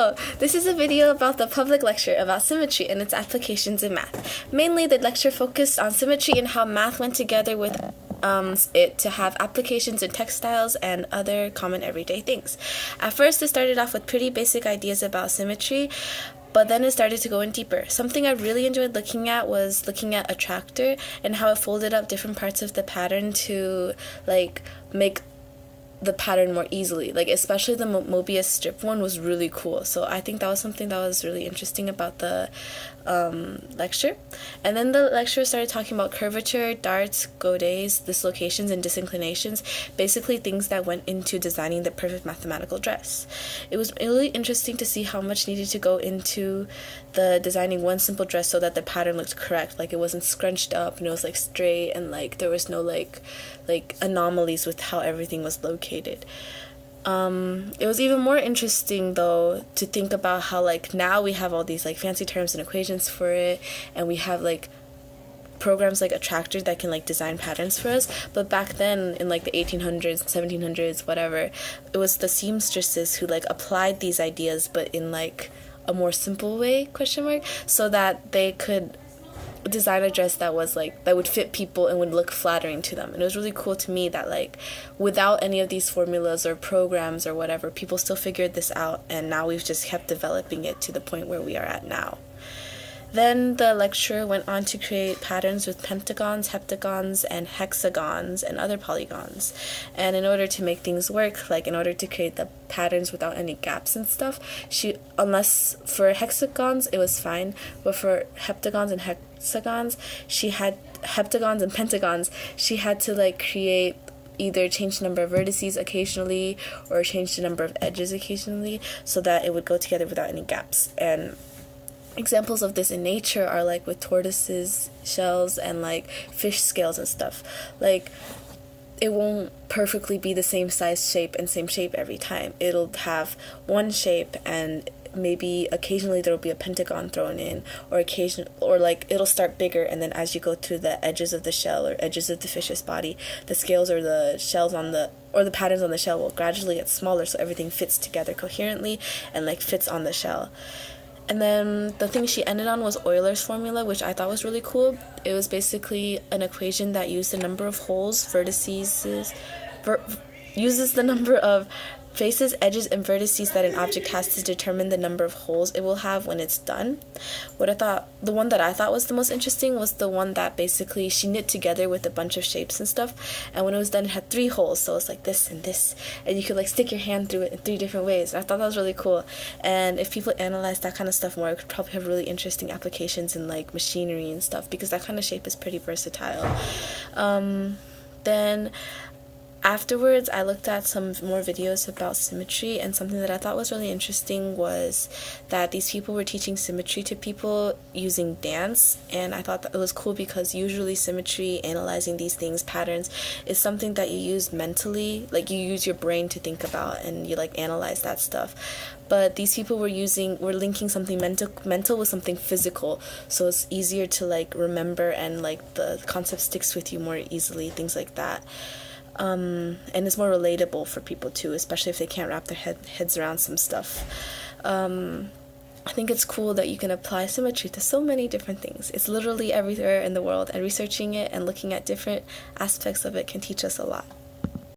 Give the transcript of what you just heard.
So, this is a video about the public lecture about symmetry and its applications in math. Mainly, the lecture focused on symmetry and how math went together with it to have applications in textiles and other common everyday things. At first, it started off with pretty basic ideas about symmetry, but then it started to go in deeper. Something I really enjoyed looking at was looking at a tractor and how it folded up different parts of the pattern to make the pattern more easily. Especially the Mobius strip one was really cool. So I think that was something that was really interesting about the lecture. And then the lecturer started talking about curvature, darts, godets, dislocations, and disinclinations, basically things that went into designing the perfect mathematical dress. It was really interesting to see how much needed to go into the designing one simple dress so that the pattern looked correct. It wasn't scrunched up and it was straight, and there was no anomalies with how everything was located. It was even more interesting though to think about how now we have all these fancy terms and equations for it, and we have programs like a tractor that can design patterns for us. But back then in the 1800s, 1700s, whatever, it was the seamstresses who applied these ideas but in a more simple way, so that they could design a dress that was that would fit people and would look flattering to them. And it was really cool to me that without any of these formulas or programs or whatever, people still figured this out, and now we've just kept developing it to the point where we are at now. Then the lecturer went on to create patterns with pentagons, heptagons, and hexagons, and other polygons. And in order to make things work, in order to create the patterns without any gaps and stuff, unless for hexagons it was fine, but for heptagons and hexagons, heptagons and pentagons, she had to create either change the number of vertices occasionally or change the number of edges occasionally so that it would go together without any gaps. And examples of this in nature are with tortoises, shells, and fish scales and stuff. It won't perfectly be the same size, shape, and same shape every time. It'll have one shape, and maybe occasionally there'll be a pentagon thrown in, or it'll start bigger, and then as you go to the edges of the shell or edges of the fish's body, the scales or the shells or the patterns on the shell will gradually get smaller, so everything fits together coherently and fits on the shell. And then the thing she ended on was Euler's formula, which I thought was really cool. It was basically an equation that used the number of holes, uses the number of faces, edges, and vertices that an object has to determine the number of holes it will have when it's done. The one that I thought was the most interesting was the one that basically she knit together with a bunch of shapes and stuff, and when it was done it had 3 holes, so it's this and this, and you could stick your hand through it in 3 different ways. I thought that was really cool, and if people analyze that kind of stuff more, it could probably have really interesting applications in machinery and stuff, because that kind of shape is pretty versatile. Then afterwards, I looked at some more videos about symmetry, and something that I thought was really interesting was that these people were teaching symmetry to people using dance, and I thought that it was cool because usually symmetry, analyzing these things, patterns, is something that you use mentally, you use your brain to think about and you analyze that stuff. But these people were linking something mental with something physical, so it's easier to remember, and the concept sticks with you more easily, things like that. And it's more relatable for people too, especially if they can't wrap their heads around some stuff. I think it's cool that you can apply symmetry to so many different things. It's literally everywhere in the world, and researching it and looking at different aspects of it can teach us a lot.